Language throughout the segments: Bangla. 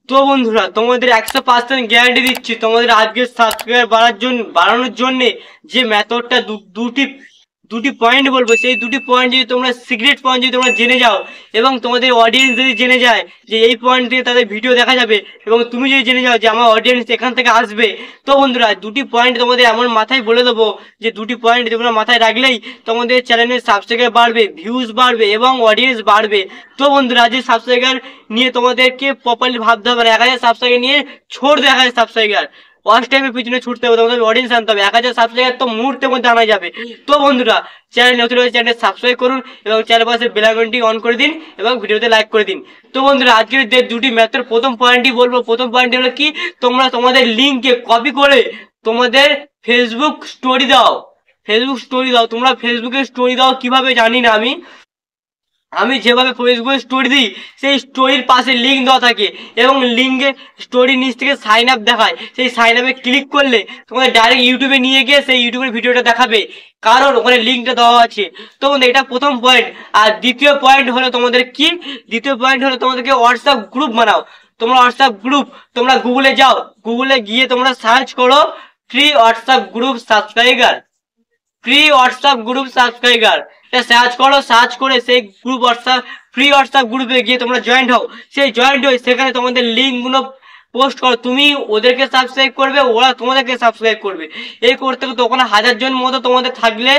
তো বন্ধুরা তোমাদের 100% গ্যারান্টি দিচ্ছি, তোমাদের আজকে সাবস্ক্রাইবার বাড়ানোর জন্য যে মেথডটা দুটি দুটি পয়েন্ট বলবো, সেই দুটি পয়েন্ট যদি তোমরা সিক্রেট পয়েন্ট যদি তোমরা জেনে যাও এবং তোমাদের অডিয়েন্স যদি জেনে যায় যে এই পয়েন্ট থেকে তাদের ভিডিও দেখা যাবে এবং তুমি যদি জেনে যাও যে আমার অডিয়েন্স এখান থেকে আসবে, তো বন্ধুরা দুটি পয়েন্ট তোমাদের এমন মাথায় বলে দেবো যে দুটি পয়েন্ট তোমরা মাথায় রাখলেই তোমাদের চ্যানেলের সাবস্ক্রাইবার বাড়বে, ভিউজ বাড়বে এবং অডিয়েন্স বাড়বে। তো বন্ধুরা যে সাবস্ক্রাইবার নিয়ে তোমাদেরকে প্রপারলি ভাবতে হবে না। 1000 সাবস্ক্রাইবার নিয়ে ছোট 1000 সাবস্ক্রাইবার ওয়াচ টাইমের পিছনে ছুটতে হবে, তোমাদের অডিয়েন্স আনতে হবে। 1000 সাবস্ক্রাইবার তো মুহূর্তের মধ্যে আনা যাবে। তো বন্ধুরা চ্যানেল নতুন হলে চ্যানেল সাবস্ক্রাইব করুন এবং চ্যানেল পাশে বেল আইকনটি অন করে দিন এবং ভিডিওতে লাইক করে দিন। তো বন্ধুরা আজকের যে দুটি ম্যাথের প্রথম পয়েন্টই বলবো। প্রথম পয়েন্ট হলো কি, তোমরা তোমাদের লিঙ্ককে কপি করে তোমাদের ফেসবুক স্টোরি দাও। ফেসবুক স্টোরি দাও। তোমরা ফেসবুকে স্টোরি দাও কিভাবে জানি না আমি যেভাবে ফেসবুকে স্টোরি দিই সেই স্টোরির পাশে লিঙ্ক দেওয়া থাকে এবং লিঙ্কে স্টোরির নিচ থেকে সাইন আপ দেখায়। সেই সাইন আপে ক্লিক করলে তোমাদের ডাইরেক্ট ইউটিউবে নিয়ে গিয়ে সেই ইউটিউবের ভিডিওটা দেখাবে, কারণ ওখানে লিঙ্কটা দেওয়া আছে। তো এটা প্রথম পয়েন্ট। আর দ্বিতীয় পয়েন্ট হলো তোমাদের কি, দ্বিতীয় পয়েন্ট হলো তোমাদেরকে হোয়াটসঅ্যাপ গ্রুপ বানাও। তোমরা হোয়াটসঅ্যাপ গ্রুপ, তোমরা গুগলে যাও, গুগলে গিয়ে তোমরা সার্চ করো free WhatsApp group subscriber, free WhatsApp group subscriber. Search করো, সার্চ করে সেই গ্রুপ হোয়াটসঅ্যাপ ফ্রি হোয়াটসঅ্যাপ গ্রুপে গিয়ে তোমরা জয়েন্ট হও। সেই জয়েন্ট হয়ে সেখানে তোমাদের লিঙ্কগুলো পোস্ট করো। তুমি ওদেরকে সাবস্ক্রাইব করবে, ওরা তোমাদেরকে সাবস্ক্রাইব করবে। এই করতে করতে ওখানে 1000 জন মতো তোমাদের থাকলে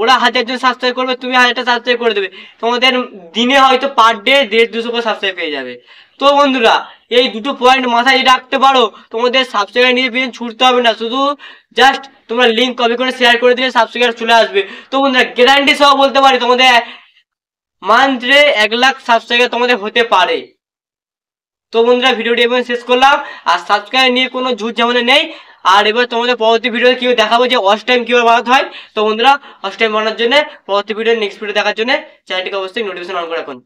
ওরা 1000 জন সাবস্ক্রাইব করবে, তুমি 1000টা সাবস্ক্রাইব করে দেবে। তোমাদের দিনে হয়তো পার ডে 150-200 করে সাবস্ক্রাইব পেয়ে যাবে। তো বন্ধুরা এই দুটো পয়েন্ট মাথায় রাখতে পারো, তোমাদের সাবস্ক্রাইবার নিয়ে পিছনে ছুটতে হবে না। শুধু জাস্ট তোমরা লিঙ্ক কপি করে শেয়ার করে দিলে সাবস্ক্রাইবার চলে আসবে। তো বন্ধুরা গ্যারান্টি সহ বলতে পারি তোমাদের মান্থে 1 লাখ সাবস্ক্রাইবার তোমাদের হতে পারে। তো বন্ধুরা ভিডিওটি এবার শেষ করলাম। আর সাবস্ক্রাইব নিয়ে কোনো ঝুট ঝামেলা নেই। আর এবার তোমাদের পরবর্তী ভিডিওতে কেউ দেখাবো যে ওয়াচ টাইম কিভাবে বানাতে হয়। তো বন্ধুরা ওয়াচ টাইম বানানোর জন্য পরবর্তী ভিডিও নেক্সট ভিডিও দেখার জন্য চ্যানেলটিকে অবশ্যই নোটিফিকেশন অন করে রাখুন।